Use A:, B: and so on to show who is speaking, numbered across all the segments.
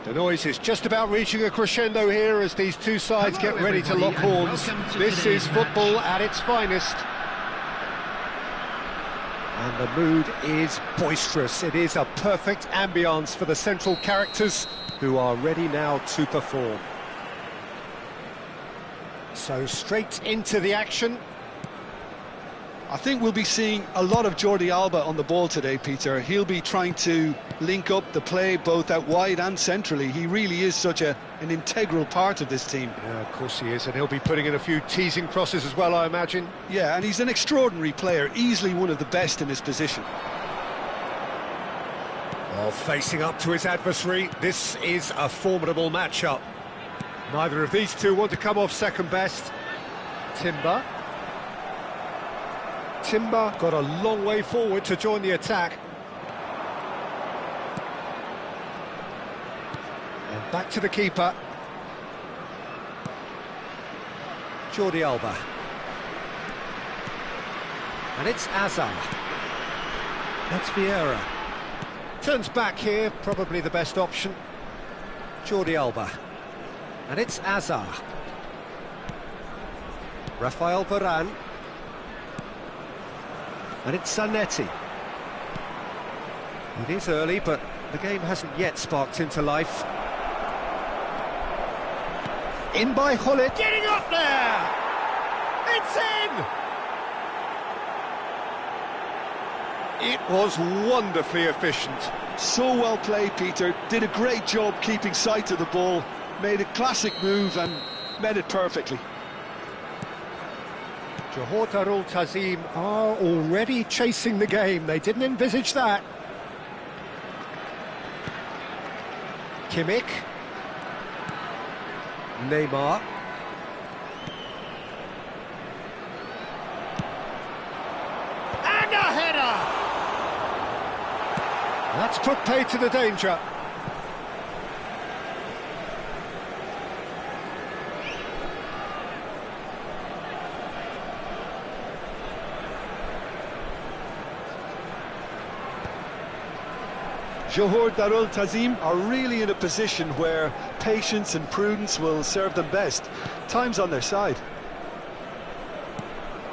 A: The noise is just about reaching a crescendo here as these two sides get ready to lock horns. This is football at its finest. And the mood is boisterous. It is a perfect ambience for the central characters who are ready now to perform. So straight into the action.
B: I think we'll be seeing a lot of Jordi Alba on the ball today, Peter. He'll be trying to link up the play both out wide and centrally. He really is such an integral part of this team.
A: Yeah, of course he is, and he'll be putting in a few teasing crosses as well, I imagine.
B: Yeah, and he's an extraordinary player, easily one of the best in his position.
A: Well, facing up to his adversary, this is a formidable matchup. Neither of these two want to come off second best. Timber got a long way forward to join the attack. And back to the keeper. Jordi Alba. And it's Azar. That's Vieira. Turns back here, probably the best option. Jordi Alba. And it's Azar. Rafael Varane. And it's Zanetti. It is early, but the game hasn't yet sparked into life. In by Gullit, getting up there! It's in! It was wonderfully efficient.
B: So well played, Peter. Did a great job keeping sight of the ball, made a classic move and met it perfectly.
A: Johor Darul Ta'zim are already chasing the game. They didn't envisage that. Kimmich. Neymar. And a header! That's put paid to the danger.
B: Johor Darul Ta'zim are really in a position where patience and prudence will serve them best. Time's on their side.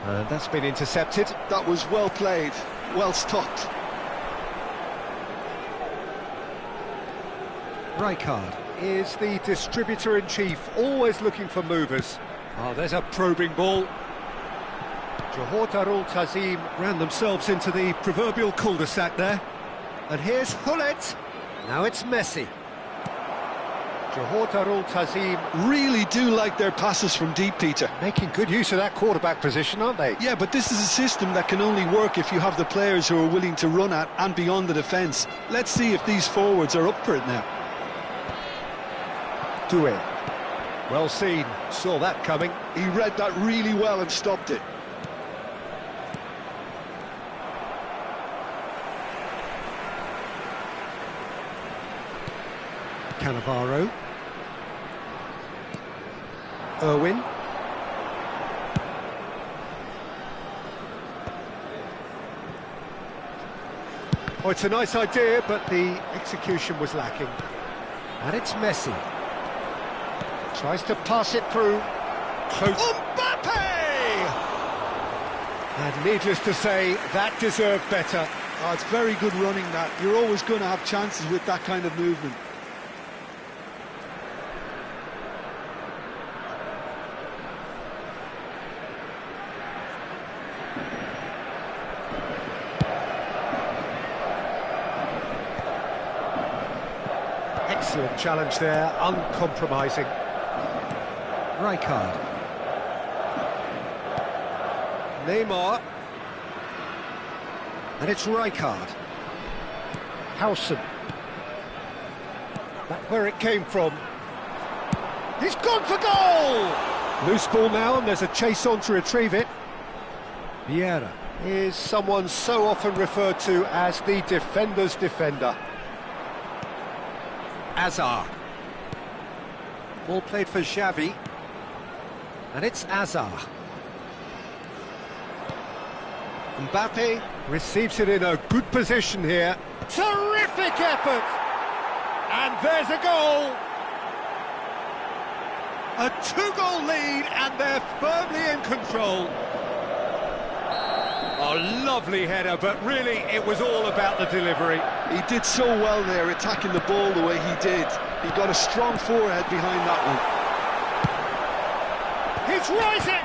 A: And that's been intercepted.
B: That was well played, well stopped.
A: Rijkaard is the distributor-in-chief, always looking for movers. Oh, there's a probing ball. Johor Darul Ta'zim ran themselves into the proverbial cul-de-sac there. And here's Hullet. Now it's Messi. Johor Darul Ta'zim
B: Really do like their passes from deep, Peter.
A: making good use of that quarterback position, aren't they?
B: Yeah, but this is a system that can only work if you have the players who are willing to run at and beyond the defence. Let's see if these forwards are up for it now.
A: Doué. Well seen. Saw that coming.
B: He read that really well and stopped it.
A: Cannavaro. Irwin. Oh, it's a nice idea, but the execution was lacking. And it's Messi. Tries to pass it through. Close. Mbappe! And needless to say, that deserved better.
B: Oh, it's very good running that. You're always going to have chances with that kind of movement.
A: Excellent challenge there, uncompromising. Rijkaard. Neymar. And it's Rijkaard. Howson. That's where it came from. He's gone for goal! Loose ball now, and there's a chase on to retrieve it. Vieira is someone so often referred to as the defender's defender. Azar. Ball played for Xavi. And it's Azar. Mbappe receives it in a good position here. Terrific effort! And there's a goal! A two-goal lead, and they're firmly in control. A lovely header, but really it was all about the delivery.
B: He did so well there, attacking the ball the way he did. He got a strong forehead behind that one.
A: He's rising!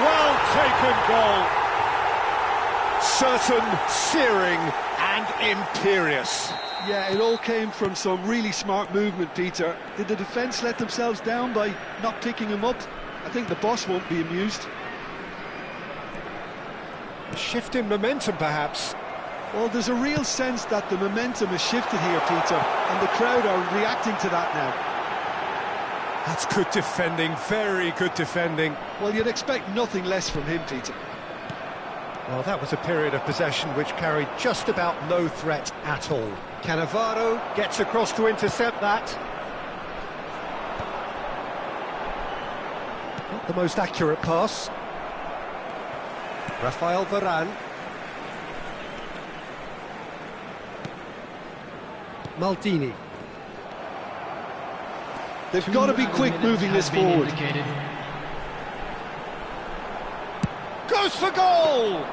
A: Well taken goal. Certain, searing and imperious.
B: Yeah, it all came from some really smart movement, Peter. Did the defence let themselves down by not picking him up? I think the boss won't be amused.
A: A shift in momentum, perhaps.
B: Well, there's a real sense that the momentum has shifted here, Peter, and the crowd are reacting to that now.
A: That's good defending, very good defending.
B: Well, you'd expect nothing less from him, Peter.
A: Well, that was a period of possession which carried just about no threat at all. Cannavaro gets across to intercept that. Not the most accurate pass. Rafael Varane. Maldini.
B: They've got to be quick moving this forward.
A: Goes for goal!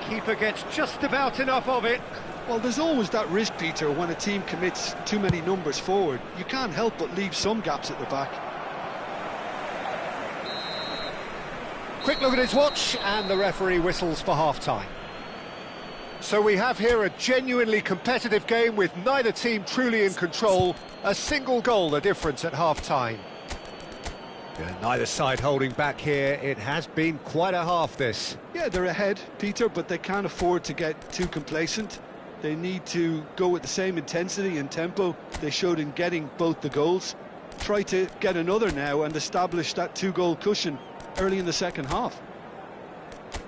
A: Keeper gets just about enough of it.
B: Well, there's always that risk, Peter, when a team commits too many numbers forward. You can't help but leave some gaps at the back.
A: Quick look at his watch, and the referee whistles for half-time. So we have here a genuinely competitive game with neither team truly in control. A single goal the difference at half-time. Yeah, neither side holding back here. It has been quite a half, this.
B: Yeah, they're ahead, Peter, but they can't afford to get too complacent. They need to go with the same intensity and tempo they showed in getting both the goals. Try to get another now and establish that two-goal cushion early in the second half.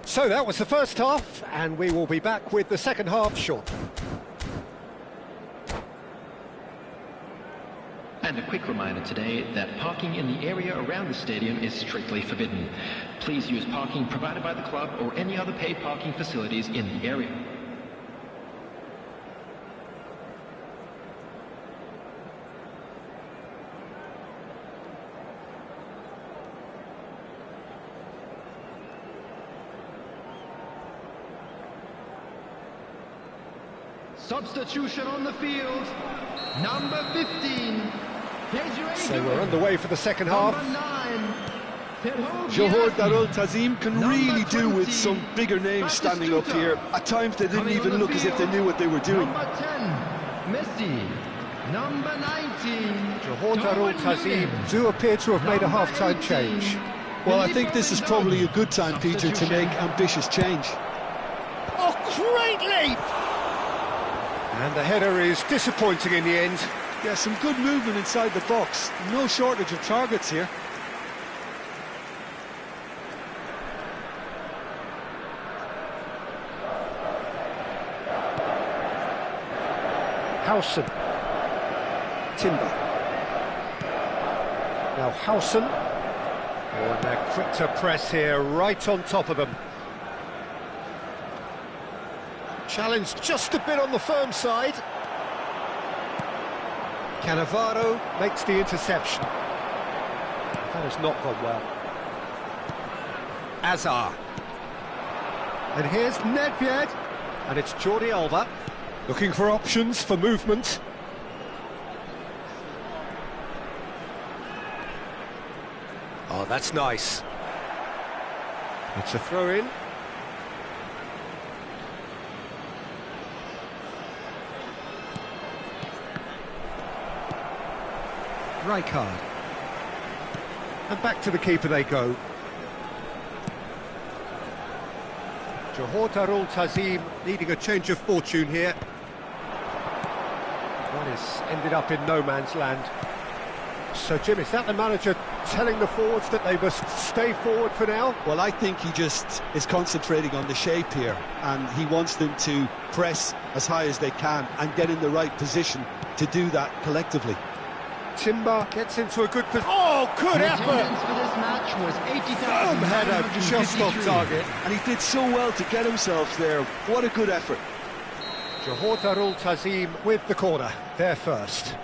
A: So that was the first half, and we will be back with the second half shortly.
C: And a quick reminder today that parking in the area around the stadium is strictly forbidden. Please use parking provided by the club or any other paid parking facilities in the area. Substitution on the field, number 15.
A: So we're underway for the second half.
B: Johor Darul Ta'zim can really do with some bigger names standing up here. At times they didn't even look as if they knew what they were doing.
C: Number 10, Messi. Number 19,
A: Johor Darul Ta'zim do appear to have made a half-time change.
B: Well, I think this is probably a good time, Peter, to make ambitious change.
A: Oh, great leap! And the header is disappointing in the end.
B: Yeah, some good movement inside the box. No shortage of targets here.
A: Howson. Timber. Now Howson. Oh, and they're quick to press here, right on top of them. Challenged just a bit on the firm side. Cannavaro makes the interception. That has not gone well. Azar. And here's Nedved. And it's Jordi Alba. Looking for options for movement. Oh, that's nice. It's a throw-in. Rijkaard. And back to the keeper they go. Johor Darul Ta'zim needing a change of fortune here. One has ended up in no man's land. So, Jim, is that the manager telling the forwards that they must stay forward for now?
B: Well, I think he just is concentrating on the shape here, and he wants them to press as high as they can and get in the right position to do that collectively.
A: Timber gets into a good position. Oh, good effort!
C: For this match was 80,000.
A: Header just off target.
B: And he did so well to get himself there. What a good effort.
A: Johor Darul Ta'zim with the corner, there first.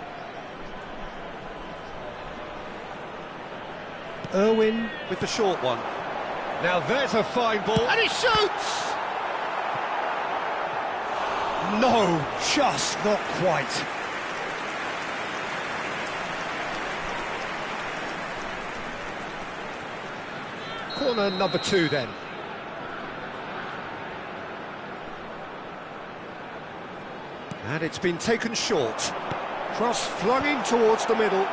A: Irwin with the short one. Now there's a fine ball, and he shoots! No, just not quite. Corner number 2 then. And it's been taken short. Cross flung in towards the middle.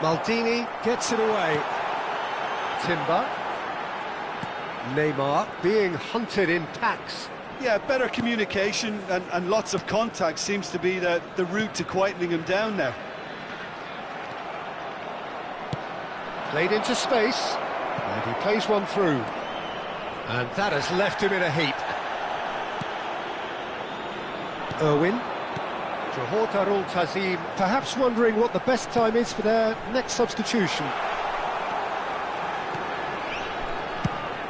A: Maldini gets it away. Timber. Neymar being hunted in packs.
B: Yeah, better communication and lots of contact seems to be the route to quietening him down now.
A: Played into space. And he plays one through. And that has left him in a heap. Irwin. Johor Darul Ta'zim perhaps wondering what the best time is for their next substitution.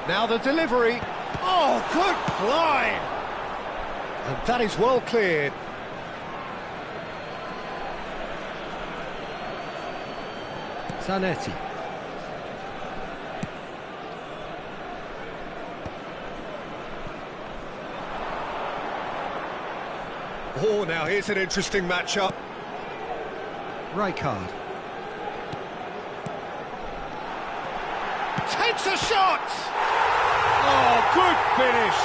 A: Now the delivery. Oh, good climb! And that is well cleared. Zanetti. Oh, now here's an interesting matchup. Rijkaard. Takes a shot! Oh, good finish!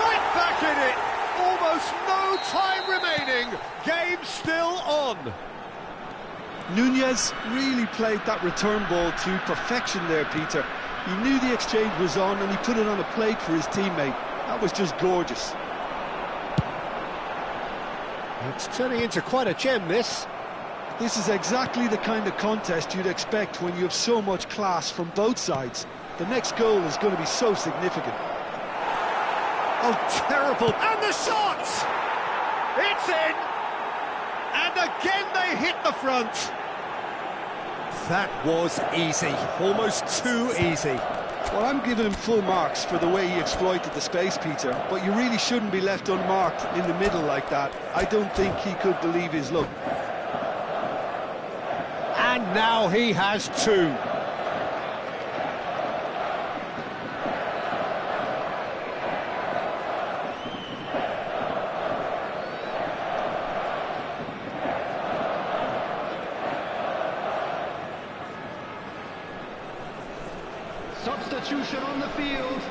A: Right did it! Almost no time remaining. Game still on.
B: Nunez really played that return ball to perfection there, Peter. He knew the exchange was on and he put it on a plate for his teammate. That was just gorgeous.
A: It's turning into quite a gem, this.
B: This is exactly the kind of contest you'd expect when you have so much class from both sides. The next goal is going to be so significant.
A: Oh, terrible. And the shot! It's in! And again they hit the front. That was easy. Almost too easy.
B: Well, I'm giving him full marks for the way he exploited the space, Peter, but you really shouldn't be left unmarked in the middle like that. I don't think he could believe his luck.
A: And now he has two.
C: Substitution on the field,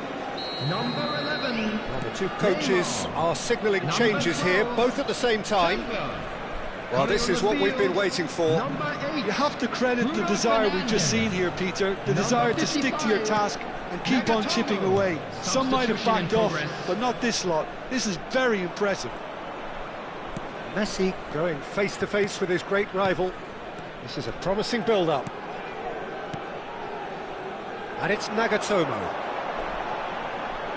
C: number 11.
A: Well, the two coaches are signalling changes here, both at the same time. Well, this is what we've been waiting for.
B: You have to credit the desire we've just seen here, Peter. The desire to stick to your task and keep on chipping away. Some might have backed off, but not this lot. This is very impressive.
A: Messi going face-to-face with his great rival. This is a promising build-up. And it's Nagatomo.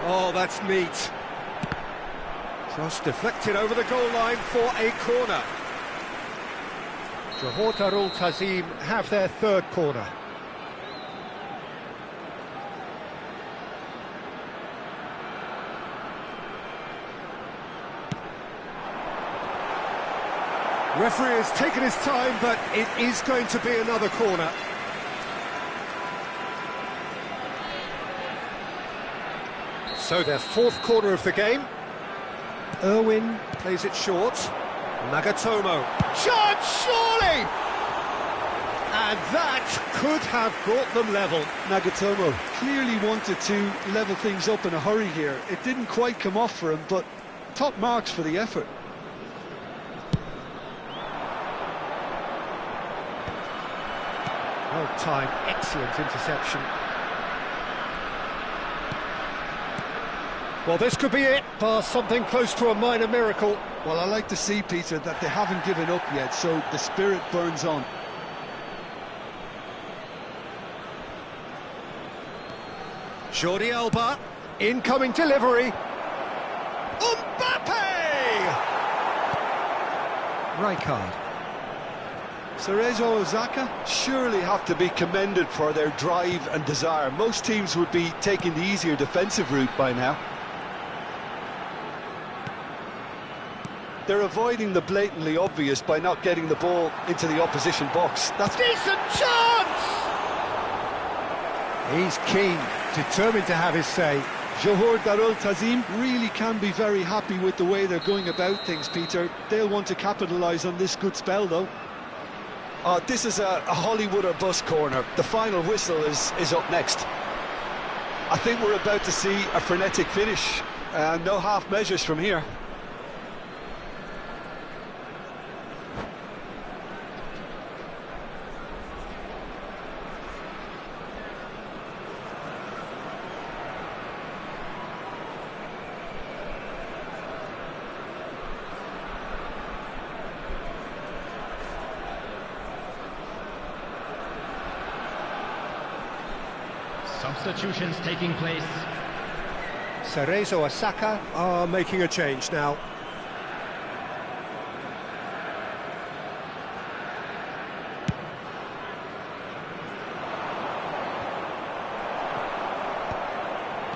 A: Oh, that's neat. Cross deflected over the goal line for a corner. Johor Darul Ta'zim have their third corner. Referee has taken his time, but it is going to be another corner. So their fourth corner of the game. Irwin plays it short. Nagatomo. Chance, surely! And that could have brought them level.
B: Nagatomo clearly wanted to level things up in a hurry here. It didn't quite come off for him, but top marks for the effort.
A: Well timed, excellent interception. Well, this could be it, past something close to a minor miracle.
B: Well, I like to see, Peter, that they haven't given up yet, so the spirit burns on.
A: Jordi Alba, incoming delivery. Mbappe! Rijkaard.
B: Cerezo Osaka surely have to be commended for their drive and desire. Most teams would be taking the easier defensive route by now. They're avoiding the blatantly obvious by not getting the ball into the opposition box. That's
A: decent chance! He's keen, determined to have his say.
B: Johor Darul Ta'zim really can be very happy with the way they're going about things, Peter. They'll want to capitalise on this good spell, though. This is a Hollywood or bust corner. The final whistle is up next. I think we're about to see a frenetic finish. No half measures from here.
C: Substitutions taking place.
A: Cerezo Osaka are making a change now.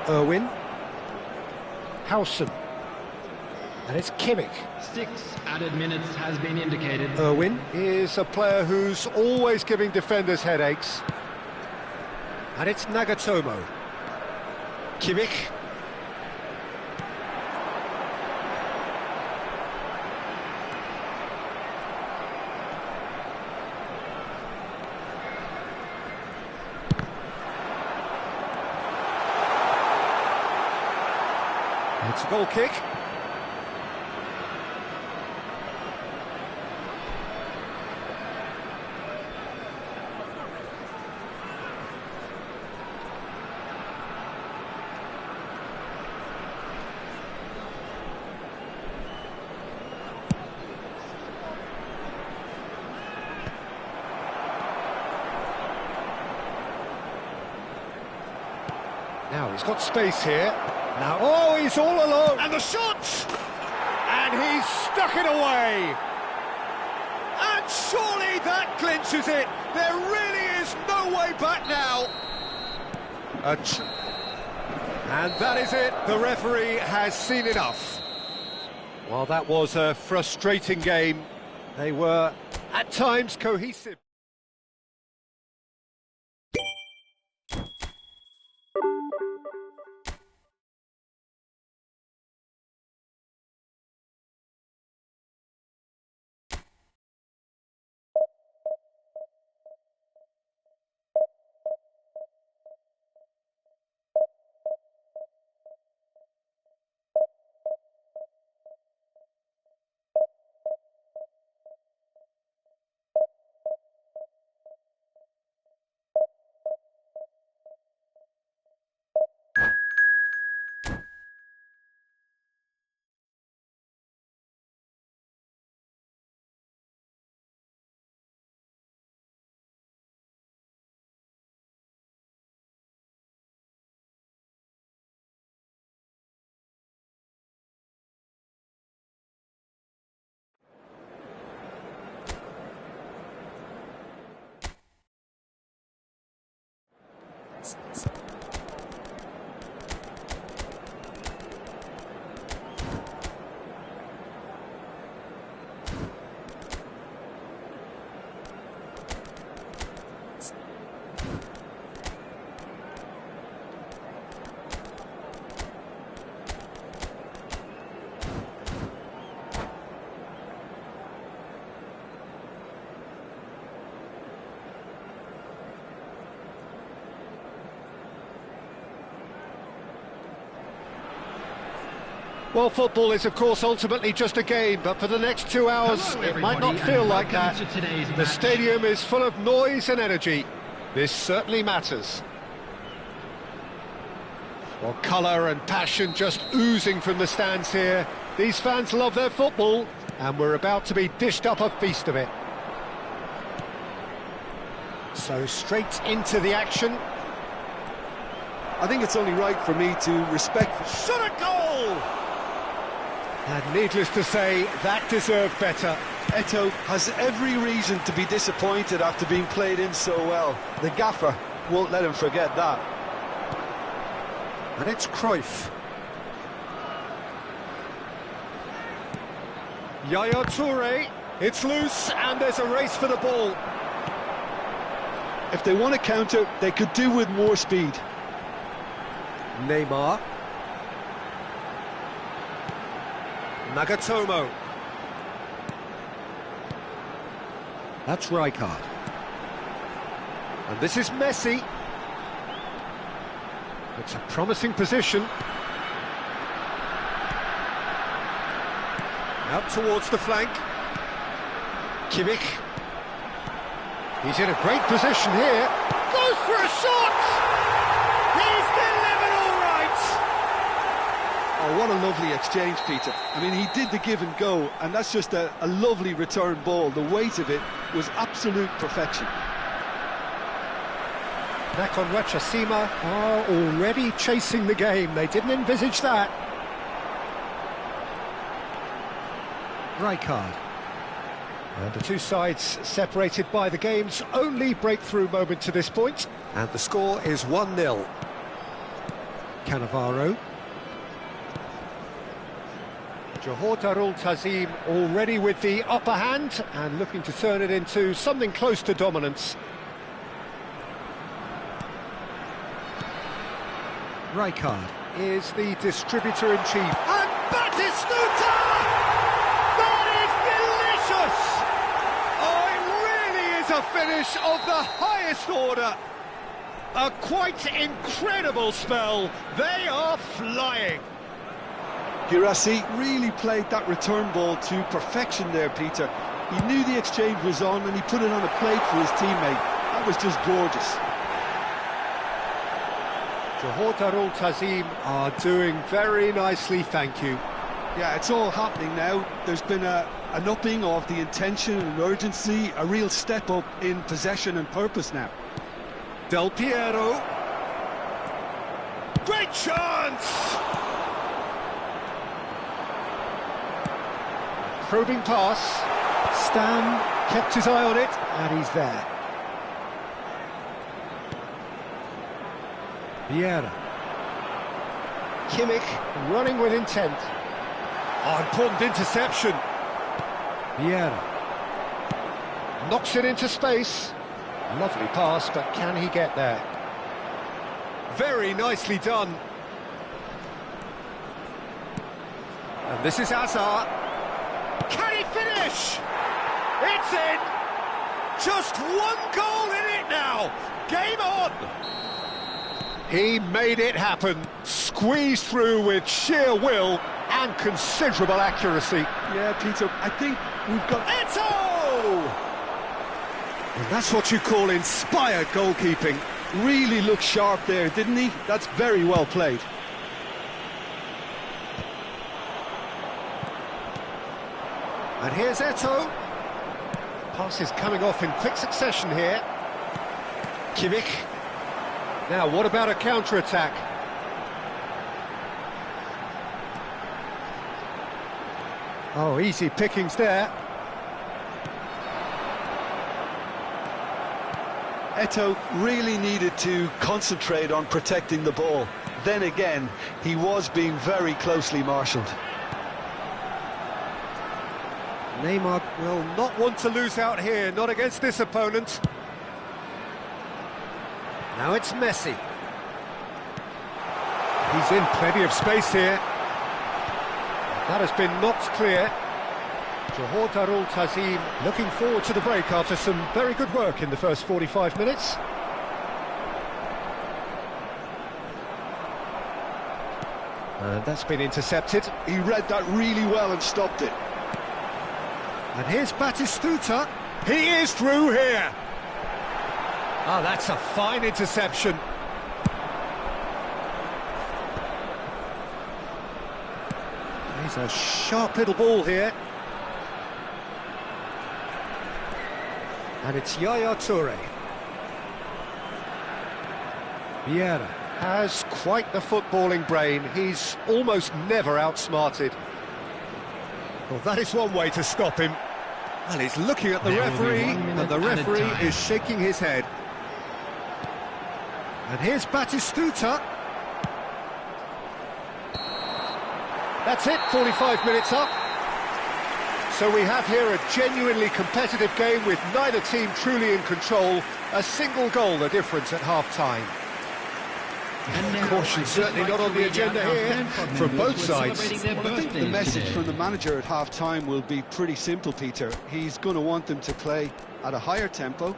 A: Irwin. Howson. And it's Kimmich.
C: 6 added minutes has been indicated.
A: Irwin is a player who's always giving defenders headaches. And it's Nagatomo. Kimmich. It's a goal kick. Well, he's got space here. Now, oh, he's all alone. And the shot! And he's stuck it away. And surely that clinches it. There really is no way back now. And that is it. The referee has seen enough. Well, that was a frustrating game. They were, at times, cohesive. Well, football is, of course, ultimately just a game, but for the next 2 hours, it might not feel like that. The stadium is full of noise and energy. This certainly matters. Well, colour and passion just oozing from the stands here. These fans love their football, and we're about to be dished up a feast of it. So, straight into the action.
B: I think it's only right for me to respect...
A: Shot a goal! And needless to say, that deserved better.
B: Eto'o has every reason to be disappointed after being played in so well. The gaffer won't let him forget that.
A: And it's Cruyff. Yaya Toure. It's loose, and there's a race for the ball.
B: If they want to counter, they could do with more speed.
A: Neymar. Nagatomo. That's Rijkaard. And this is Messi. It's a promising position. Out towards the flank. Kimmich. He's in a great position here. Goes for a shot! He's delivered all right!
B: Oh, what a lovely exchange, Peter. I mean, he did the give and go, and that's just a lovely return ball. The weight of it was absolute perfection.
A: Nakhon Ratchasima are already chasing the game. They didn't envisage that. Rijkaard. And the two sides separated by the game's only breakthrough moment to this point. And the score is 1-0. Cannavaro. Johor Darul Ta'zim already with the upper hand and looking to turn it into something close to dominance. Rijkaard is the distributor-in-chief. And Batistuta! That is delicious! Oh, it really is a finish of the highest order. A quite incredible spell. They are flying.
B: Guirassy really played that return ball to perfection there, Peter. He knew the exchange was on and he put it on a plate for his teammate. That was just gorgeous.
A: Johor Darul Ta'zim are doing very nicely, thank you.
B: Yeah, it's all happening now. There's been an upping of the intention and urgency, a real step up in possession and purpose now.
A: Del Piero. Great chance! Probing pass. Stam kept his eye on it, and he's there. Vieira. Kimmich running with intent. Oh, important interception. Vieira. Knocks it into space. Lovely pass, but can he get there? Very nicely done. And this is Hazard. Can he finish? It's in! Just one goal in it now! Game on! He made it happen. Squeezed through with sheer will and considerable accuracy.
B: Yeah, Peter, I think we've got...
A: Eto'o! And that's what you call inspired goalkeeping.
B: Really looked sharp there, didn't he? That's very well played.
A: And here's Eto'o. Pass is coming off in quick succession here. Kimmich. Now, what about a counter-attack? Oh, easy pickings there.
B: Eto'o really needed to concentrate on protecting the ball. Then again, he was being very closely marshalled.
A: Neymar will not want to lose out here, not against this opponent. Now it's Messi. He's in plenty of space here. That has been knocked clear. Johor Darul Ta'zim looking forward to the break after some very good work in the first 45 minutes. And that's been intercepted.
B: He read that really well and stopped it.
A: And here's Batistuta. He is through here. Oh, that's a fine interception. He's a sharp little ball here. And it's Yaya Toure. Vieira has quite the footballing brain. He's almost never outsmarted. Well, that is one way to stop him. Well, he's looking at the referee, and the referee is shaking his head. And here's Batistuta. That's it, 45 minutes up. So we have here a genuinely competitive game with neither team truly in control. A single goal the difference at half-time. Caution certainly not on the agenda here from both sides.
B: Well, I think the message from the manager at half-time will be pretty simple, Peter. He's going to want them to play at a higher tempo,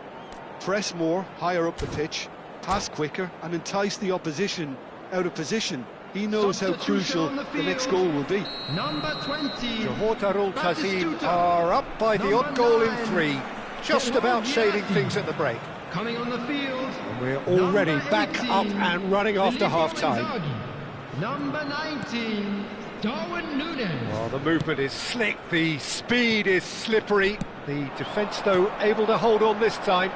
B: press more, higher up the pitch, pass quicker and entice the opposition out of position. He knows how crucial the next goal will be.
C: Number 20.
A: Johor Darul Ta'zim are up by the odd goal in 3, just about shading things at the break.
C: Coming on the field.
A: And we're already back up and running after half-time.
C: Number 19, Darwin Núñez.
A: Well, the movement is slick, the speed is slippery. The defence, though, able to hold on this time.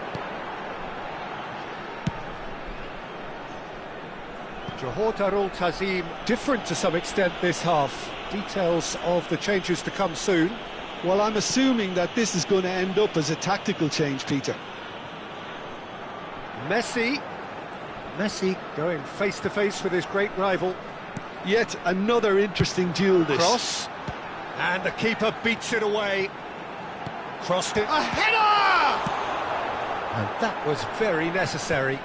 A: Johor Darul Ta'zim different to some extent this half. Details of the changes to come soon.
B: Well, I'm assuming that this is going to end up as a tactical change, Peter.
A: Messi going face-to-face with his great rival.
B: Yet another interesting duel this.
A: Cross, and the keeper beats it away. Crossed it. A header! And that was very necessary.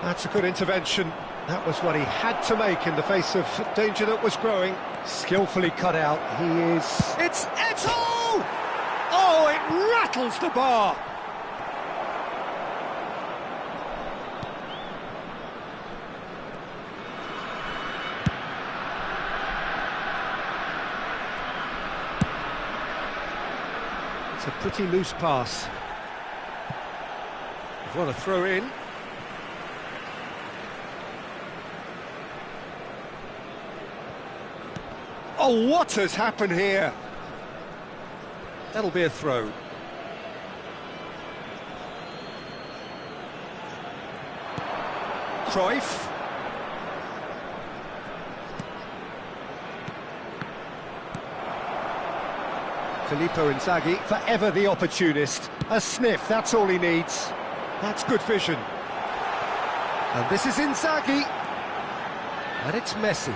A: That's a good intervention. That was what he had to make in the face of danger that was growing. Skillfully cut out. He is... It's Eto'o! Oh, it rattles the bar. It's a pretty loose pass. What a throw in. Oh, what has happened here? That'll be a throw. Cruyff. Filippo Inzaghi, forever the opportunist. A sniff, that's all he needs. That's good vision. And this is Inzaghi. And it's Messi.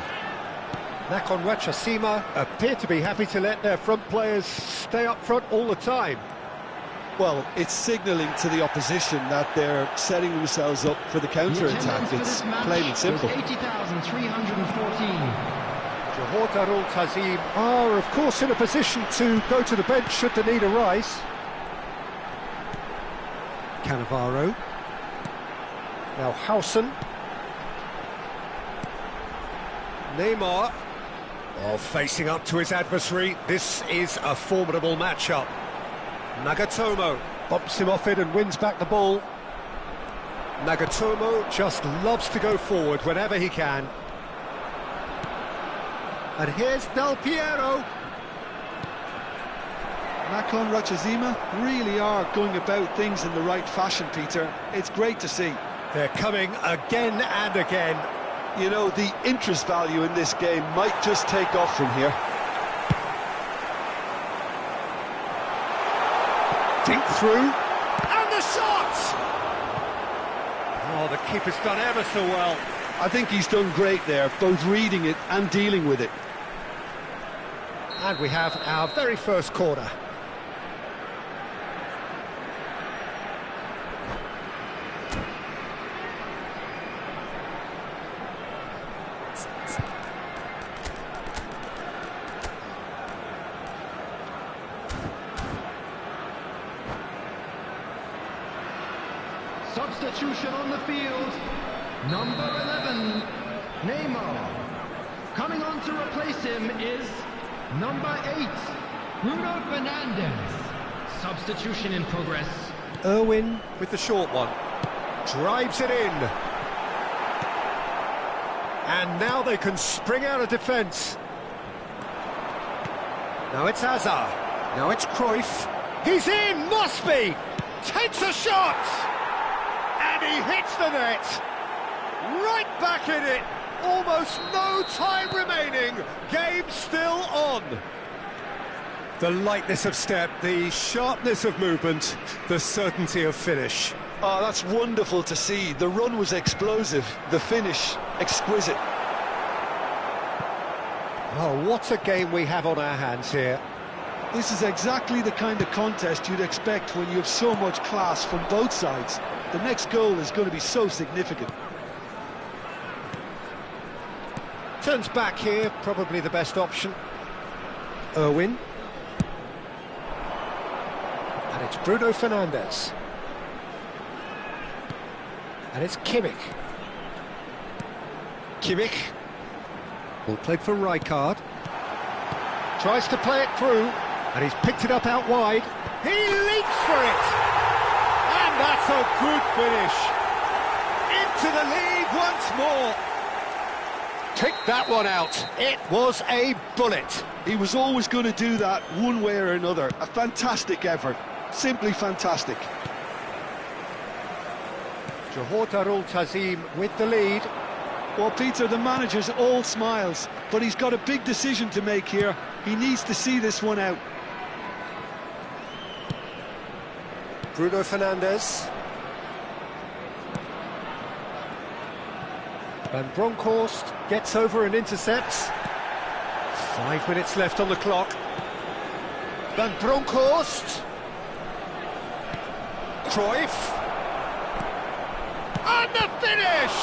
A: Nakhon Ratchasima appear to be happy to let their front players stay up front all the time.
B: Well, it's signalling to the opposition that they're setting themselves up for the counter-attack. It's plain and simple.
C: 80,314.
A: Johor Darul Ta'zim are, of course, in a position to go to the bench should the need arise. Cannavaro. Now Howson. Neymar. Oh, facing up to his adversary. This is a formidable matchup. Nagatomo bumps him off it and wins back the ball. Nagatomo just loves to go forward whenever he can. And here's Del Piero.
B: Nakhon Ratchasima really are going about things in the right fashion, Peter. It's great to see.
A: They're coming again and again.
B: You know, the interest value in this game might just take off from here.
A: Dink through. And the shot! Oh, the keeper's done ever so well.
B: I think he's done great there, both reading it and dealing with it.
A: And we have our very first corner.
C: Substitution on the field. Number 11, Neymar. Coming on to replace him is number 8, Bruno Fernandes. Substitution in progress.
A: Irwin with the short one. Drives it in. And now they can spring out of defence. Now it's Hazard. Now it's Cruyff. He's in! Must be! Takes a shot! And he hits the net! Right back in it! Almost no time remaining. Game still on. The lightness of step, the sharpness of movement, the certainty of finish.
B: Oh, that's wonderful to see. The run was explosive, the finish exquisite.
A: Oh, what a game we have on our hands here.
B: This is exactly the kind of contest you'd expect when you have so much class from both sides. The next goal is going to be so significant.
A: Turns back here, probably the best option. Irwin. And it's Bruno Fernandes. And it's Kimmich. Kimmich. Ball played for Rijkaard. Tries to play it through, and he's picked it up out wide. He leaps for it! And that's a good finish. Into the lead once more. Pick that one out. It was a bullet.
B: He was always going to do that one way or another. A fantastic effort. Simply fantastic.
A: Johor Darul Ta'zim with the lead.
B: Well, Peter, the manager's all smiles, but he's got a big decision to make here. He needs to see this one out.
A: Bruno Fernandes. Van Bronckhorst gets over and intercepts. 5 minutes left on the clock. Van Bronckhorst. Cruyff. And the finish!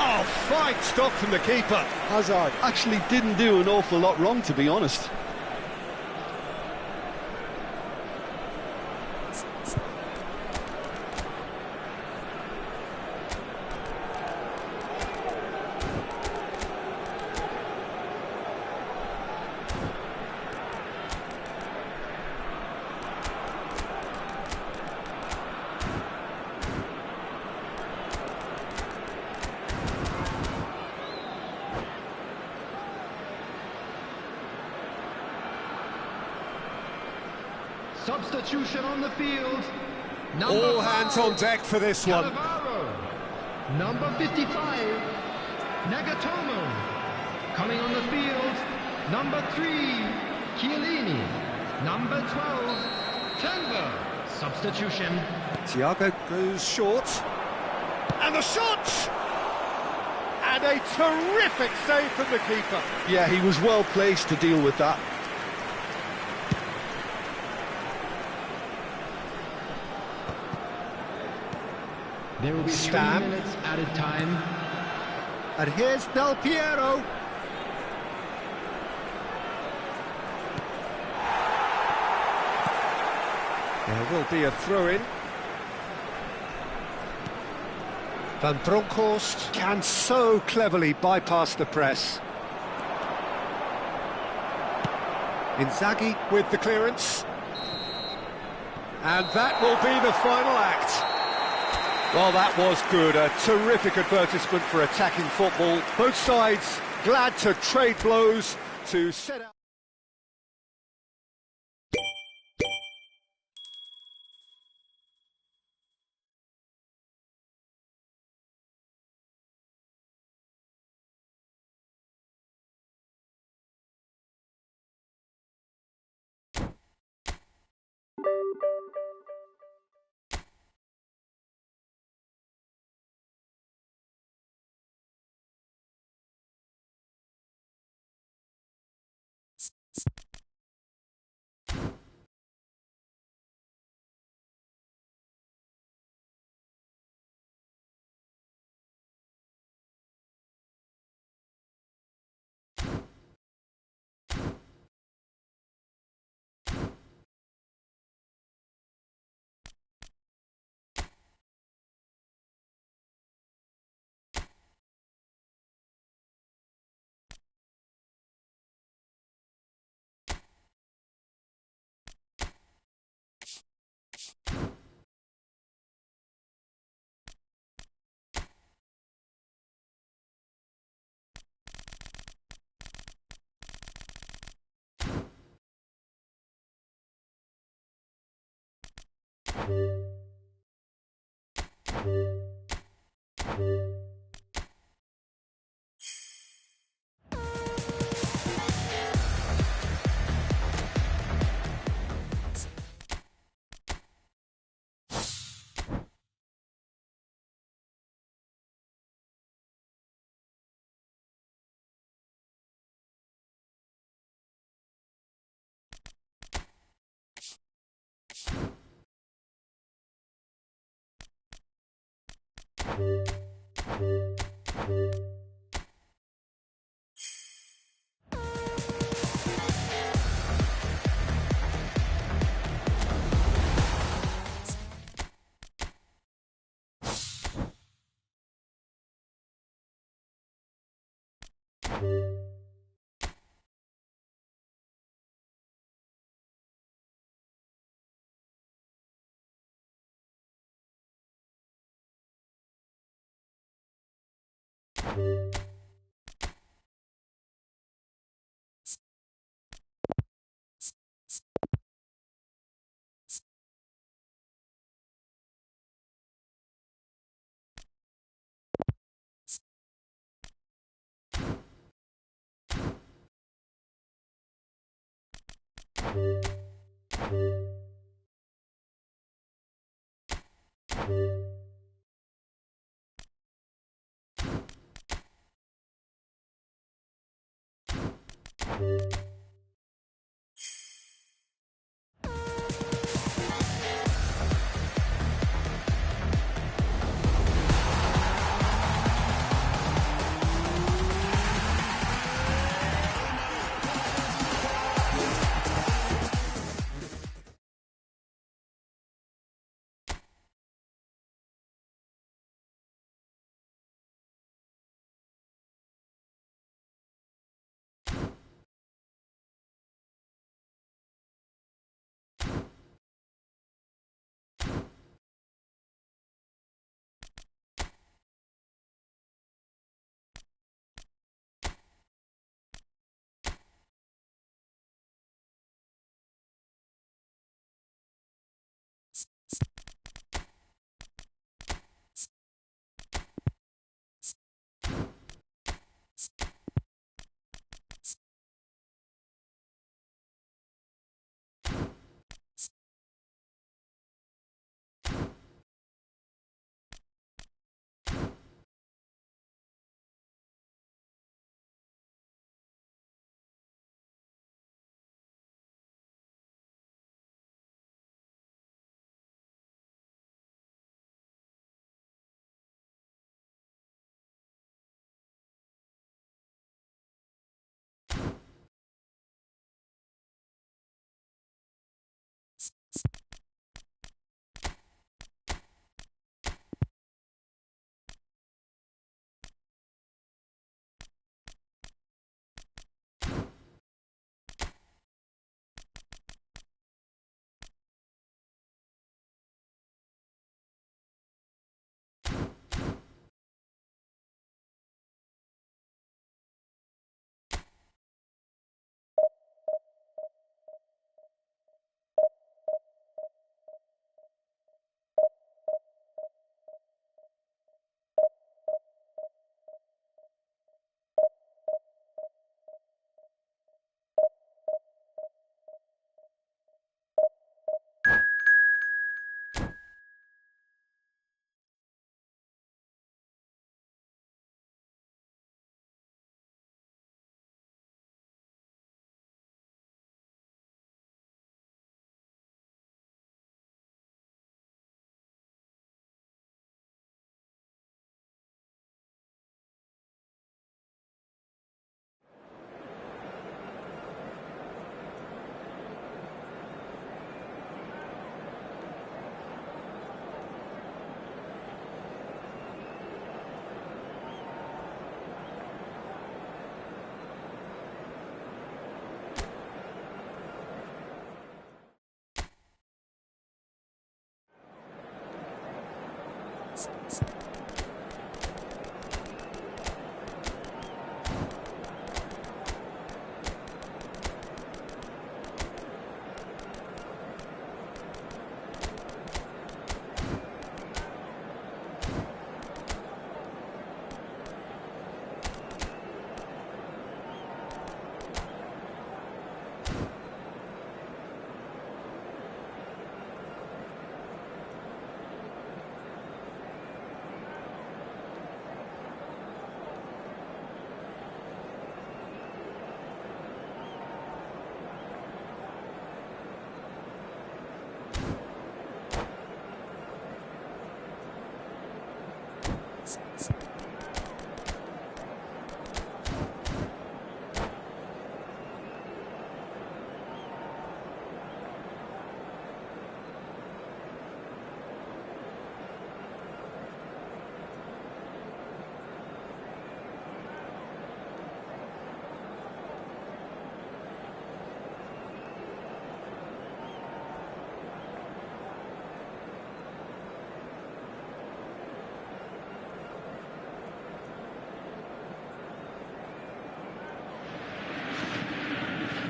A: Oh, fine stop from the keeper.
B: Hazard actually didn't do an awful lot wrong, to be honest.
C: Substitution on the field.
A: All hands on deck for this one.
C: Number 55, Nagatomo. Coming on the field, number 3, Chiellini. Number 12, Turnbull. Substitution.
A: Thiago goes short. And the shot! And a terrific save from the keeper.
B: Yeah, he was well placed to deal with that.
C: There will be
A: Stam.
C: 3 minutes added time.
A: And here's Del Piero. There will be a throw-in. Van Bronckhorst can so cleverly bypass the press. Inzaghi with the clearance. And that will be the final act. Well, that was good. A terrific advertisement for attacking football. Both sides glad to trade blows to set out.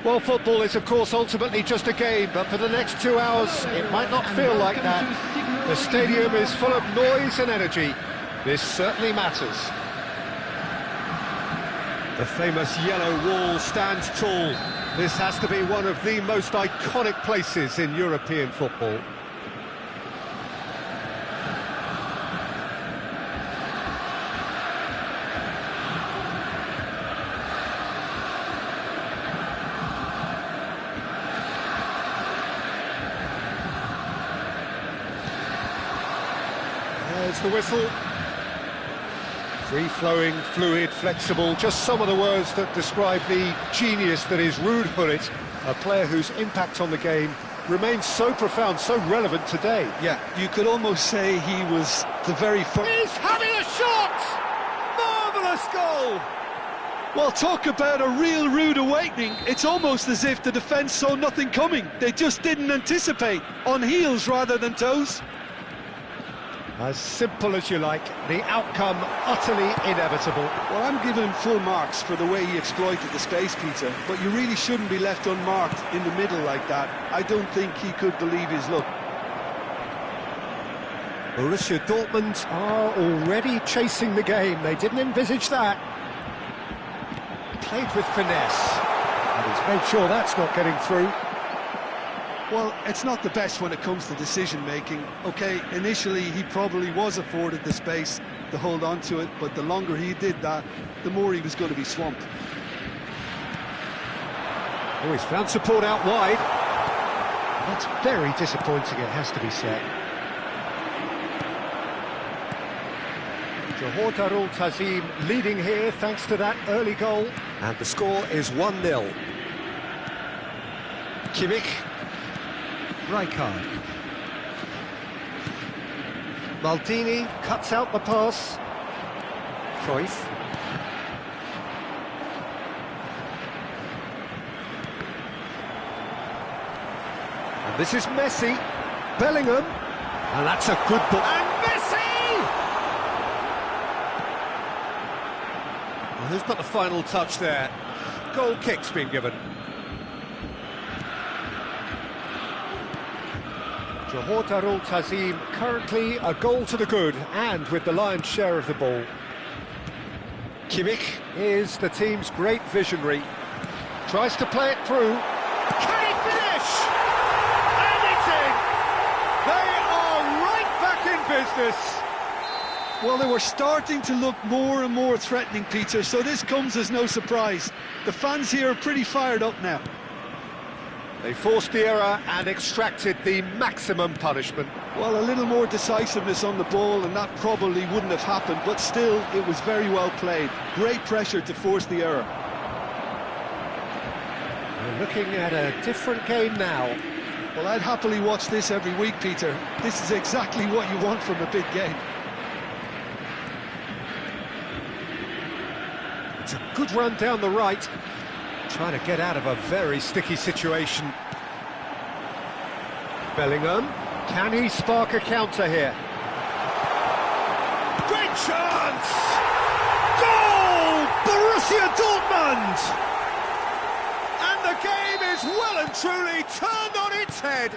A: Well, football is, of course, ultimately just a game, but for the next 2 hours, it might not feel like that. The stadium is full of noise and energy. This certainly matters. The famous yellow wall stands tall. This has to be one of the most iconic places in European football. There's the whistle. Free-flowing, fluid, flexible, just some of the words that describe the genius that is Ruud Gullit, a player whose impact on the game remains so profound, so relevant today.
B: Yeah, you could almost say he was the very first...
A: He's having a shot! Marvellous goal!
B: Well, talk about a real rude awakening. It's almost as if the defence saw nothing coming. They just didn't anticipate, on heels rather than toes.
A: As simple as you like, the outcome utterly inevitable.
B: Well, I'm giving him full marks for the way he exploited the space, Peter, but you really shouldn't be left unmarked in the middle like that. I don't think he could believe his luck.
A: Borussia Dortmund are already chasing the game. They didn't envisage that. Played with finesse, and he's made sure that's not getting through.
B: Well, it's not the best when it comes to decision-making. OK, initially he probably was afforded the space to hold on to it, but the longer he did that, the more he was going to be swamped.
A: Oh, he's found support out wide. That's very disappointing, it has to be said. Johor Darul Ta'zim leading here thanks to that early goal. And the score is 1-0. Kimmich. Rijkaard. Maldini cuts out the pass. Cruyff. And this is Messi. Bellingham. And that's a good ball. And Messi! Well, who's got the final touch there? Goal kick's been given. Johor Darul Ta'zim currently a goal to the good and with the lion's share of the ball. Kimmich is the team's great visionary. Tries to play it through. Can he finish? And it's in! They are right back in business.
B: Well, they were starting to look more and more threatening, Peter, so this comes as no surprise. The fans here are pretty fired up now.
A: They forced the error and extracted the maximum punishment.
B: Well, a little more decisiveness on the ball and that probably wouldn't have happened, but still, it was very well played. Great pressure to force the error.
A: We're looking at a different game now.
B: Well, I'd happily watch this every week, Peter. This is exactly what you want from a big game.
A: It's a good run down the right. Trying to get out of a very sticky situation. Bellingham, can he spark a counter here? Great chance! Goal! Borussia Dortmund! And the game is well and truly turned on its head.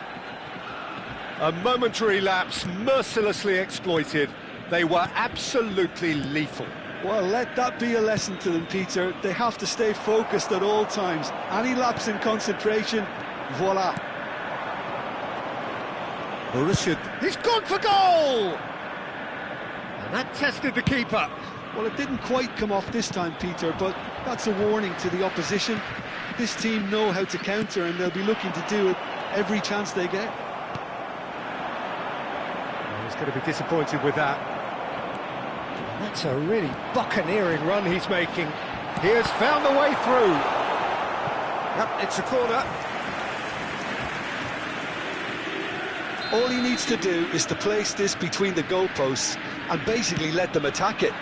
A: A momentary lapse mercilessly exploited. They were absolutely lethal.
B: Well, let that be a lesson to them, Peter. They have to stay focused at all times. Any lapse in concentration, voila.
A: Borussia, he's gone for goal! And that tested the keeper.
B: Well, it didn't quite come off this time, Peter, but that's a warning to the opposition. This team know how to counter, and they'll be looking to do it every chance they get.
A: Well, he's going to be disappointed with that. That's a really buccaneering run he's making. He has found the way through. Yep, it's a corner.
B: All he needs to do is to place this between the goalposts and basically let them attack it.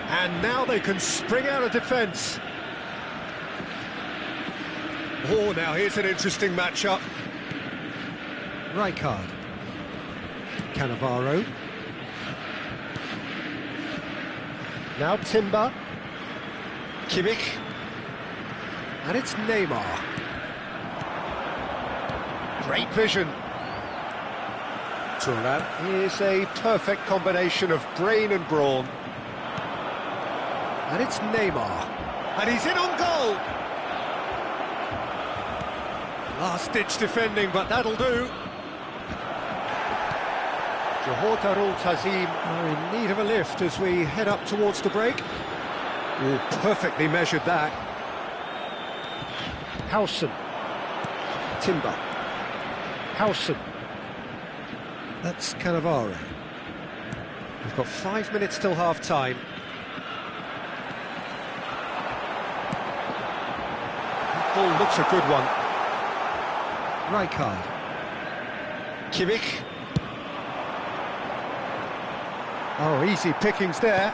A: And now they can spring out of defence. Oh, now here's an interesting matchup. Rijkaard. Cannavaro. Now Timber. Kimmich. And it's Neymar. Great vision. Thuram is a perfect combination of brain and brawn. And it's Neymar. And he's in on goal. Last-ditch defending, but that'll do. Johor Darul Ta'zim are in need of a lift as we head up towards the break. Oh, perfectly measured that. Howson. Timber. Howson. That's Cannavaro. We've got 5 minutes till half-time. That ball looks a good one. Rijkaard. Kimmich. Oh, easy pickings there.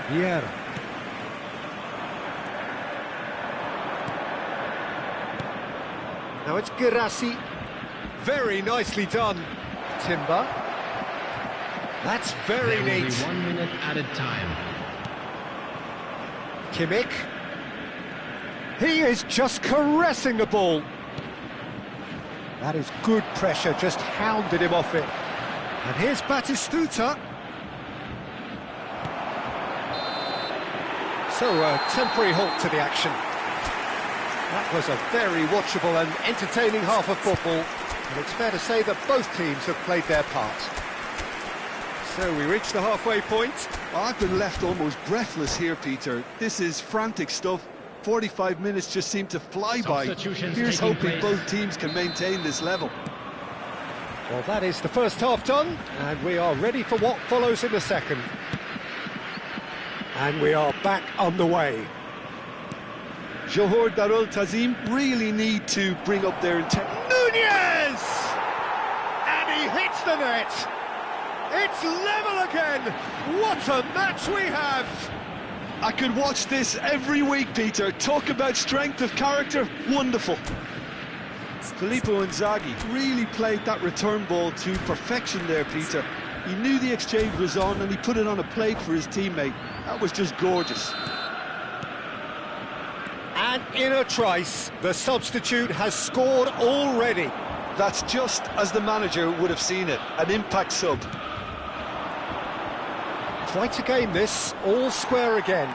A: Vieira. Now it's Guirassy. Very nicely done. Timber. That's very
C: There will
A: neat.
C: be 1 minute added time.
A: Kimmich. He is just caressing the ball. That is good pressure, just hounded him off it. And here's Batistuta. So, a temporary halt to the action. That was a very watchable and entertaining half of football, and it's fair to say that both teams have played their part. So, we reach the halfway point.
B: Well, I've been left almost breathless here, Peter. This is frantic stuff. 45 minutes just seem to fly by.
C: Substitutions
B: Here's
C: taking
B: hoping
C: place.
B: both teams can maintain this level.
A: Well, that is the first half done, and we are ready for what follows in the second. And we are back underway.
B: Johor Darul Tazim really need to bring up their intent.
A: Nunez! And he hits the net. It's level again. What a match we have.
B: I could watch this every week, Peter. Talk about strength of character, wonderful. Filippo Inzaghi really played that return ball to perfection there, Peter. He knew the exchange was on and he put it on a plate for his teammate. That was just gorgeous.
A: And in a trice, the substitute has scored already.
B: That's just as the manager would have seen it, an impact sub.
A: Quite a game this, all square again.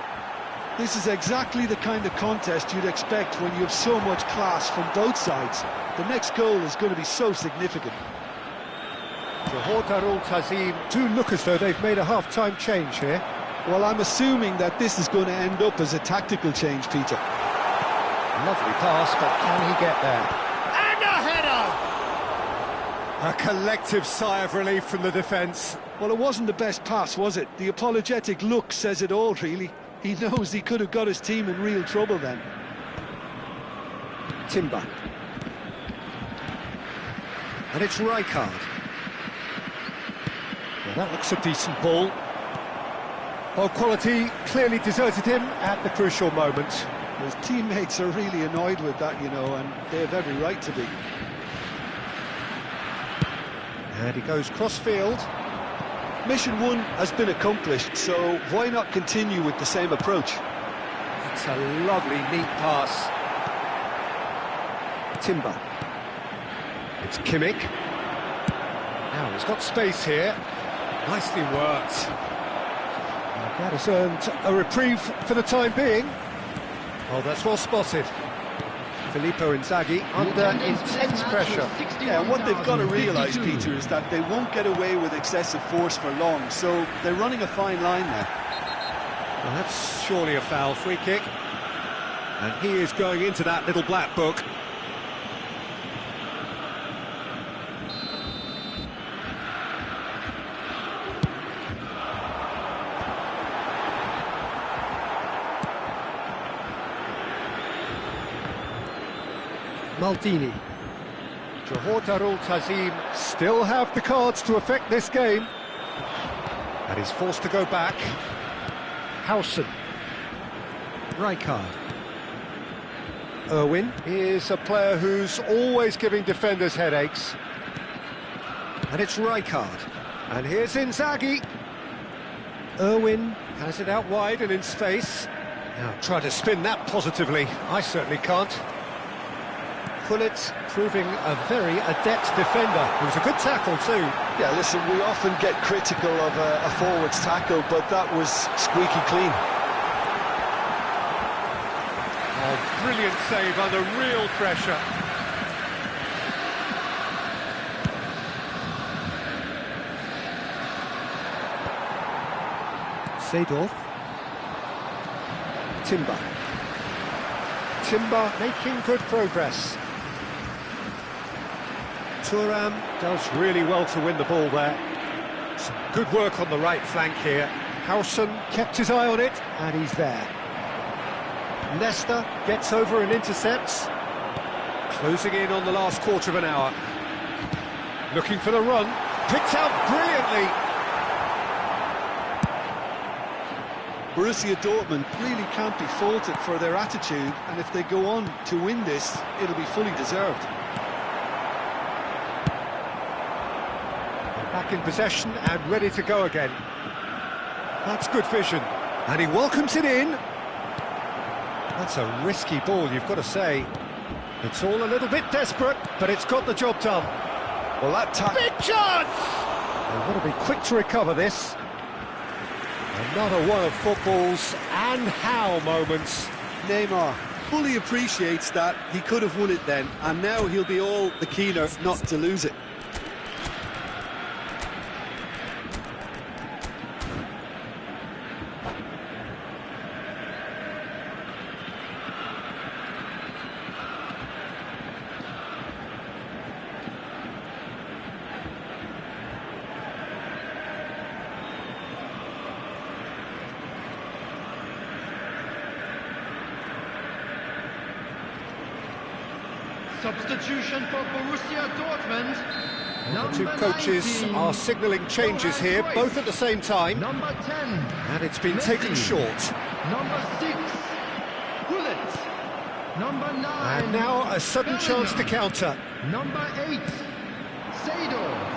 B: This is exactly the kind of contest you'd expect when you have so much class from both sides. The next goal is going to be so significant.
A: Johor Darul Tazim do look as though they've made a half-time change here.
B: Well, I'm assuming that this is going to end up as a tactical change, Peter.
A: Lovely pass, but can he get there? And a header! A collective sigh of relief from the defence.
B: Well, it wasn't the best pass, was it? The apologetic look says it all, really. He knows he could have got his team in real trouble then.
A: Timber. And it's Rijkaard. Well, that looks a decent ball. Well, quality clearly deserted him at the crucial moment.
B: His teammates are really annoyed with that, you know, and they have every right to be.
A: And he goes cross-field.
B: Mission 1 has been accomplished, so why not continue with the same approach?
A: It's a lovely, neat pass. Timber. It's Kimmich. Now he's got space here. Nicely worked. And that has earned a reprieve for the time being. Oh, that's well spotted. Filippo Inzaghi under intense pressure.
B: Yeah, what they've got to realise, Peter, is that they won't get away with excessive force for long, so they're running a fine line there.
A: Well, that's surely a foul. Free kick. And he is going into that little black book. Maldini. Johor Darul Tazim still have the cards to affect this game. And he's forced to go back. Howson. Rijkaard. Irwin is a player who's always giving defenders headaches. And it's Rijkaard. And here's Inzaghi. Irwin has it out wide and in space. Now try to spin that positively. I certainly can't. Pullet proving a very adept defender. It was a good tackle too.
B: Yeah, listen, we often get critical of a forward's tackle, but that was squeaky clean.
A: Oh, brilliant save under real pressure. Seedorf. Timber. Timber making good progress. Thuram does really well to win the ball there. Some good work on the right flank here. Howson kept his eye on it, and he's there. Nesta gets over and intercepts. Closing in on the last quarter of an hour. Looking for the run. Picked out brilliantly.
B: Borussia Dortmund really can't be faulted for their attitude, and if they go on to win this, it'll be fully deserved.
A: Back in possession and ready to go again. That's good vision. And he welcomes it in. That's a risky ball, you've got to say. It's all a little bit desperate, but it's got the job done.
B: Well, that
A: big chance! They've got to be quick to recover this. Another one of football's and how moments.
B: Neymar fully appreciates that he could have won it then, and now he'll be all the keener not to lose it.
C: Substitution for Borussia Dortmund.
A: The two coaches
C: 19,
A: are signalling changes here,
C: Johan
A: both at the same time.
C: Number 10.
A: And it's been
C: Messi.
A: taken short.
C: Number 6. Gullit. Number 9.
A: And now a sudden chance to counter.
C: Number 8. Seedorf.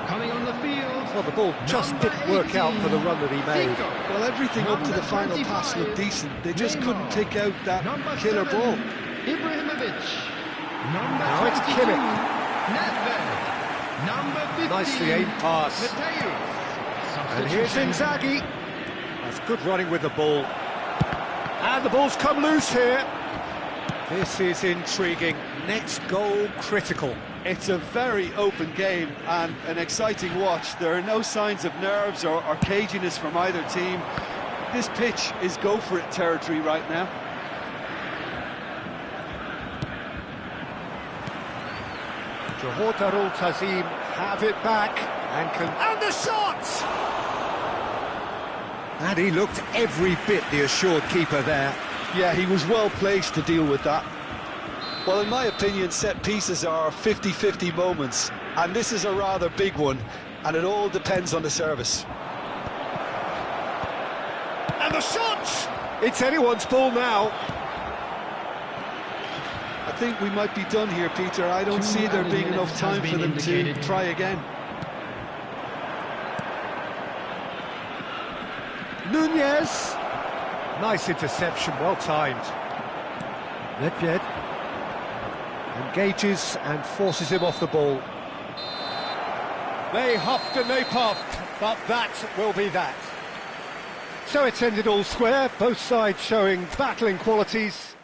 C: Coming on the field.
A: Well, the ball just
C: Number
A: didn't work out for the run that he made.
C: Zico.
B: Well, everything up to the
C: Number
B: final
C: 25,
B: pass looked decent. They just
C: Neymar.
B: couldn't pick out that
C: Number
B: killer
C: 7,
B: ball.
C: Ibrahimovic. Number
A: Now it's
C: 22,
A: Kimmich.
C: Nedved. Number 15.
A: Nicely aimed pass.
C: Mateus.
A: And here's Inzaghi. That's good running with the ball. And the ball's come loose here. This is intriguing. Next goal critical.
B: It's a very open game and an exciting watch. There are no signs of nerves or caginess from either team. This pitch is go-for-it territory right now.
A: Johor Darul Tazim have it back and the shot! And he looked every bit the assured keeper there.
B: Yeah, he was well placed to deal with that. Well, in my opinion, set pieces are 50-50 moments, and this is a rather big one, and it all depends on the service.
A: And the shot! It's anyone's ball now.
B: I think we might be done here, Peter. I don't see there being enough time for them to try again.
A: Nunez. Nice interception, well timed. Nedved engages and forces him off the ball. They huffed and they puffed, but that will be that. So it's ended all square, both sides showing battling qualities.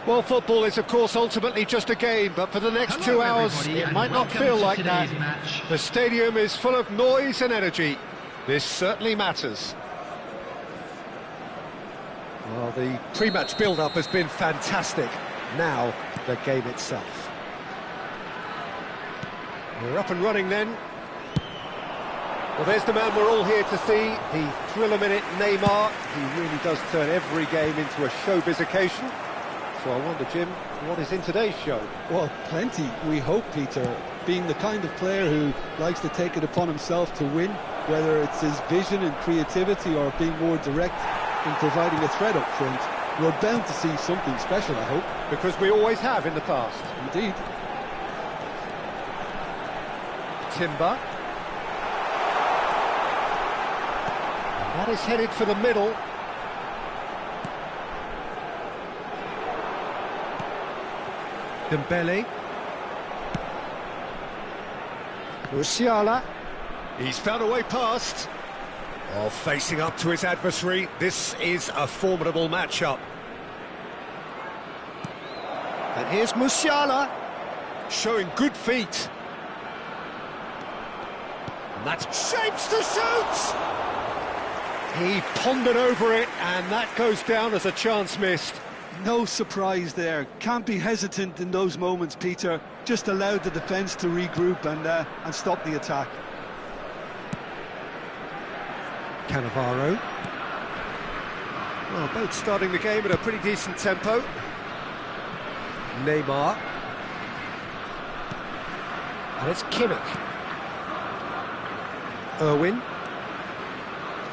A: Well, football is, of course, ultimately just a game, but for the next
C: Hello,
A: 2 hours,
C: everybody,
A: it
C: and
A: might not
C: welcome
A: feel
C: to
A: like that.
C: today's match.
A: The stadium is full of noise and energy. This certainly matters. Well, the pre-match build-up has been fantastic. Now, the game itself. We're up and running then. Well, there's the man we're all here to see, the thriller-minute Neymar. He really does turn every game into a showbiz occasion. So I wonder, Jim, what is in today's show?
B: Well, plenty, we hope, Peter. Being the kind of player who likes to take it upon himself to win, whether it's his vision and creativity or being more direct in providing a threat up front, we're bound to see something special, I hope.
A: Because we always have in the past.
B: Indeed.
A: Timber. And that is headed for the middle. Dembele. Musiala. He's found a way past. Oh, facing up to his adversary. This is a formidable matchup. And here's Musiala, showing good feet. And that's shapes to shoot! He pondered over it, and that goes down as a chance missed.
B: No surprise there. Can't be hesitant in those moments, Peter. Just allowed the defence to regroup and stop the attack.
A: Cannavaro. Well, both starting the game at a pretty decent tempo. Neymar. And it's Kimmich. Irwin.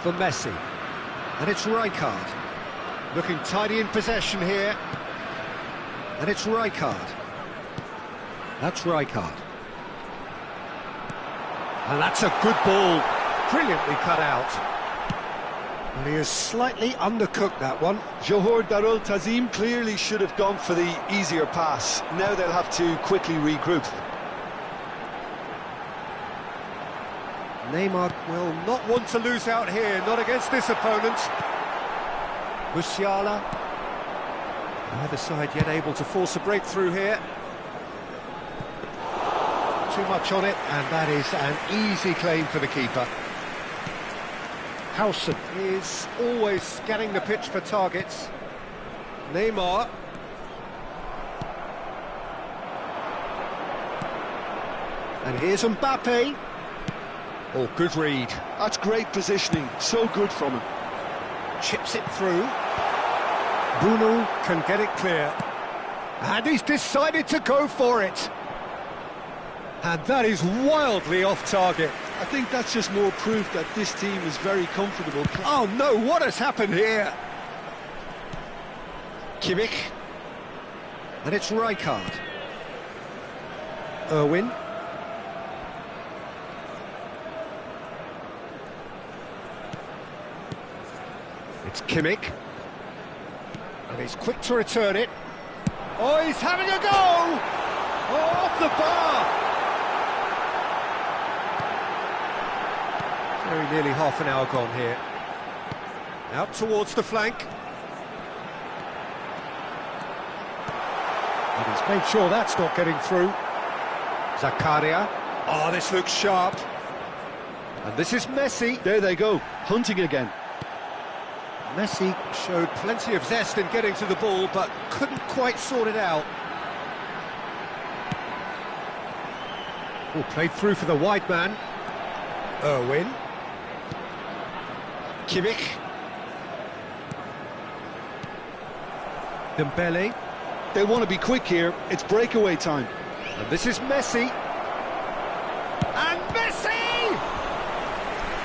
A: For Messi. And it's Rijkaard. Looking tidy in possession here. And it's Rijkaard. That's Rijkaard. And that's a good ball. Brilliantly cut out. And he has slightly undercooked that one.
B: Johor Darul Tazim clearly should have gone for the easier pass. Now they'll have to quickly regroup.
A: Neymar will not want to lose out here, not against this opponent. Musiala. Neither side yet able to force a breakthrough here. Too much on it, and that is an easy claim for the keeper. Howson is always scanning the pitch for targets. Neymar. And here's Mbappe. Oh, good read.
B: That's great positioning, so good from him.
A: Chips it through. Bruno can get it clear. And he's decided to go for it. And that is wildly off target.
B: I think that's just more proof that this team is very comfortable.
A: Oh no, what has happened here? Kimmich. And it's Rijkaard. Irwin. It's Kimmich. And he's quick to return it. Oh, he's having a go! Oh, off the bar! Very nearly half an hour gone here. Out towards the flank. And he's made sure that's not getting through. Zakaria. Oh, this looks sharp. And this is Messi.
B: There they go, hunting again.
A: Messi showed plenty of zest in getting to the ball, but couldn't quite sort it out. Oh, played through for the wide man. Irwin. Kimmich. Dembele.
B: They want to be quick here, it's breakaway time.
A: And this is Messi. And Messi!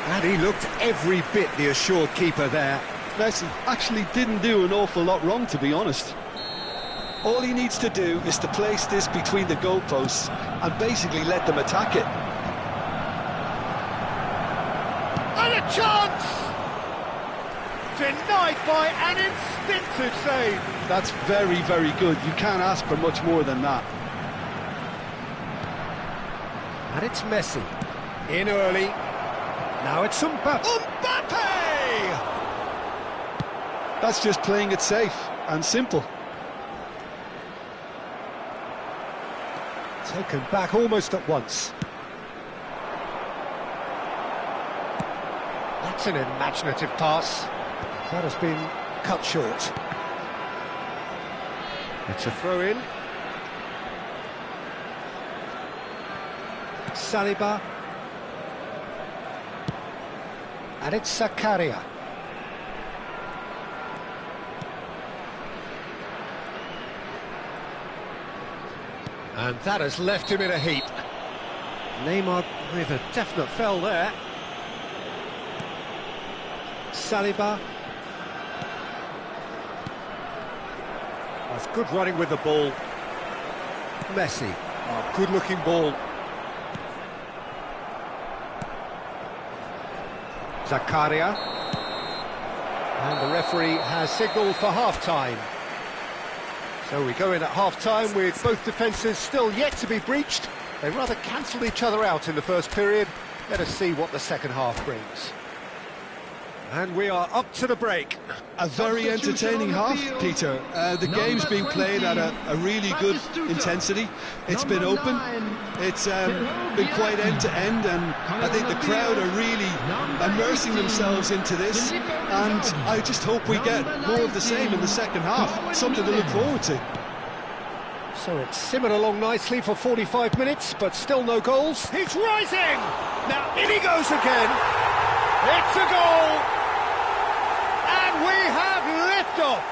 A: And he looked every bit the assured keeper there.
B: Messi actually didn't do an awful lot wrong, to be honest. All he needs to do is to place this between the goalposts and basically let them attack it.
A: And a chance! Denied by an instinctive save.
B: That's very, very good. You can't ask for much more than that.
A: And it's Messi. In early. Now it's Mbappe!
B: That's just playing it safe and simple.
A: Taken back almost at once. That's an imaginative pass. That has been cut short. It's a throw-in. Saliba. And it's Zakaria. And that has left him in a heap. Neymar with a definite fell there. Saliba. That's good running with the ball. Messi. Oh, good-looking ball. Zakaria. And the referee has signalled for half-time. So we go in at half-time with both defences still yet to be breached. They rather cancelled each other out in the first period. Let us see what the second half brings. And we are up to the break.
B: A very entertaining half, Peter. The game's been played at a really good intensity. It's been open. It's been quite end-to-end, and I think the crowd are really immersing themselves into this. And I just hope we get more of the same in the second half. Something to look forward to.
A: So it's simmered along nicely for 45 minutes, but still no goals. He's rising! Now in he goes again. It's a goal! And we have liftoff!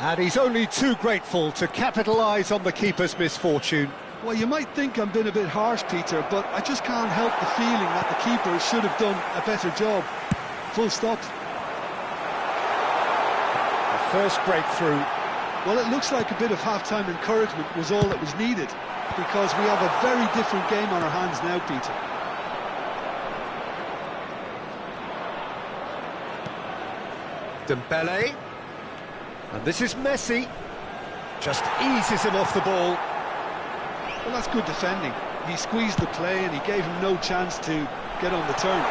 A: And he's only too grateful to capitalise on the keeper's misfortune.
B: Well, you might think I'm being a bit harsh, Peter, but I just can't help the feeling that the keeper should have done a better job. Full stop.
A: The first breakthrough.
B: Well, it looks like a bit of half-time encouragement was all that was needed, because we have a very different game on our hands now, Peter.
A: Dembele. And this is Messi. Just eases him off the ball.
B: Well, that's good defending. He squeezed the play and he gave him no chance to get on the turn.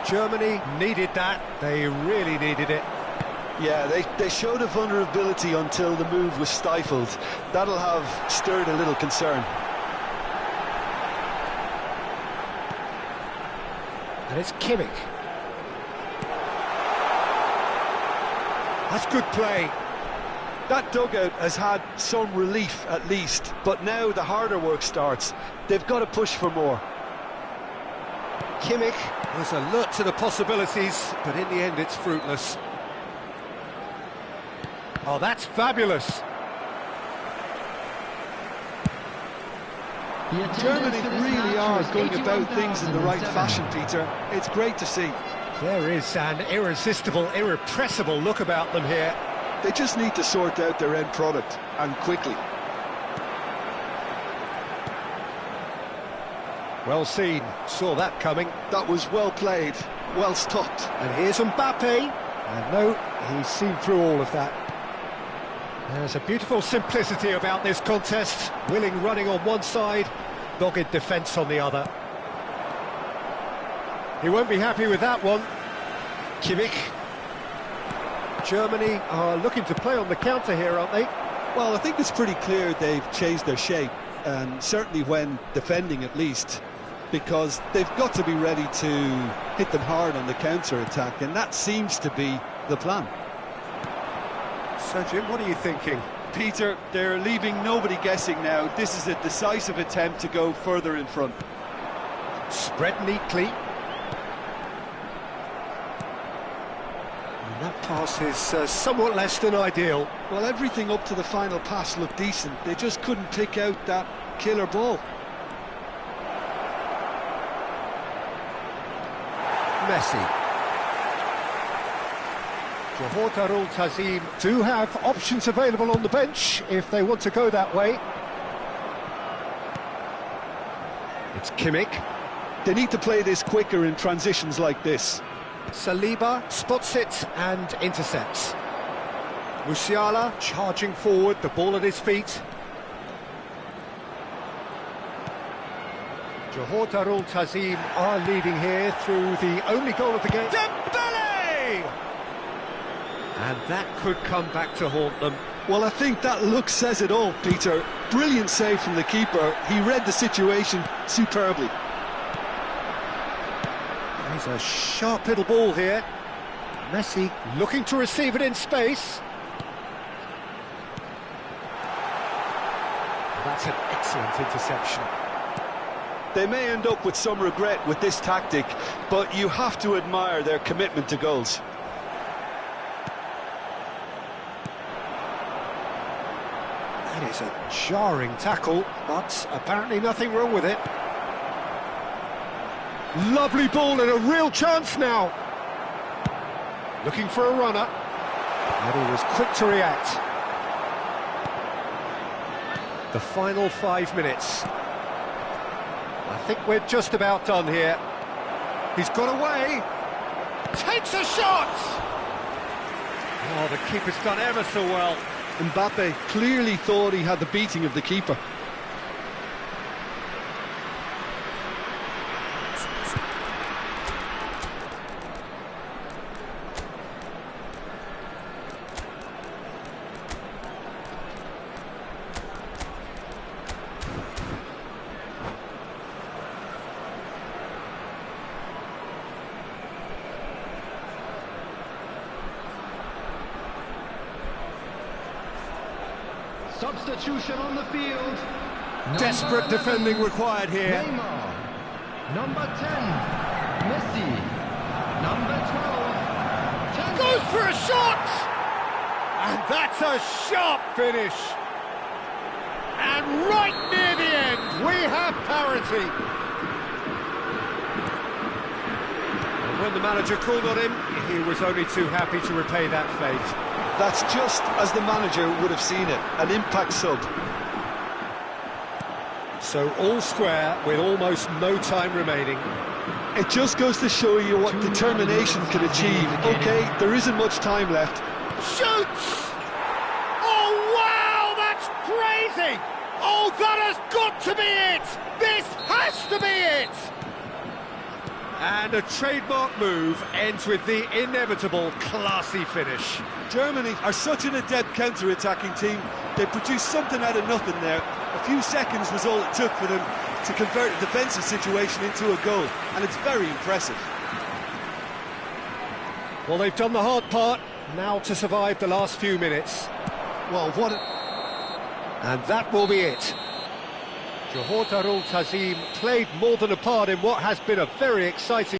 A: Germany needed that. They really needed it.
B: Yeah, they showed a vulnerability until the move was stifled. That'll have stirred a little concern.
A: And it's Kimmich. That's good play.
B: That dugout has had some relief at least, but now the harder work starts. They've got to push for more.
A: Kimmich was alert to the possibilities, but in the end it's fruitless. Oh, that's fabulous.
B: Germany really are going about things in the right fashion, Peter. It's great to see.
A: There is an irresistible, irrepressible look about them here.
B: They just need to sort out their end product, and quickly.
A: Well seen, saw that coming.
B: That was well played, well stopped.
A: And here's Mbappe. And no, he's seen through all of that. There's a beautiful simplicity about this contest. Willing running on one side, dogged defence on the other. He won't be happy with that one. Kimmich. Germany are looking to play on the counter here, aren't they?
B: Well, I think it's pretty clear they've changed their shape, and certainly when defending at least, because they've got to be ready to hit them hard on the counter-attack, and that seems to be the plan.
A: So, Jim, what are you thinking?
B: Peter, they're leaving nobody guessing now. This is a decisive attempt to go further in front.
A: Spread neatly. And that pass is somewhat less than ideal.
B: Well, everything up to the final pass looked decent. They just couldn't pick out that killer ball.
A: Messi. Johor Tazim do have options available on the bench if they want to go that way. It's Kimmich.
B: They need to play this quicker in transitions like this.
A: Saliba spots it and intercepts. Musiala charging forward, the ball at his feet. Johor Tazim are leading here through the only goal of the game. Dembele! And that could come back to haunt them.
B: Well, I think that look says it all, Peter. Brilliant save from the keeper. He read the situation superbly.
A: There's a sharp little ball here. Messi looking to receive it in space. That's an excellent interception.
B: They may end up with some regret with this tactic, but you have to admire their commitment to goals.
A: That is a jarring tackle, but apparently nothing wrong with it. Lovely ball and a real chance now. Looking for a runner. And he was quick to react. The final 5 minutes. I think we're just about done here. He's got away. Takes a shot! Oh, the keeper's done ever so well.
B: Mbappe clearly thought he had the beating of the keeper.
C: Substitution on the field.
A: Desperate
C: Number 11,
A: defending required here.
C: Neymar. Number 10, Messi. Number 12, Ten.
A: Goes for a shot! And that's a sharp finish. And right near the end, we have parity. And when the manager called on him, he was only too happy to repay that fate.
B: That's just as the manager would have seen it, an impact sub.
A: So all square with almost no time remaining.
B: It just goes to show you what determination can achieve. Okay, there isn't much time left.
A: Shoots! Oh, wow, that's crazy! Oh, that has got to be it! This has to be it! And a trademark move ends with the inevitable classy finish.
B: Germany are such an adept counter-attacking team. They produced something out of nothing there. A few seconds was all it took for them to convert a defensive situation into a goal, and it's very impressive.
A: Well, they've done the hard part, now to survive the last few minutes.
B: Well, what
A: And that will be it. Johor Darul Ta'zim played more than a part in what has been a very exciting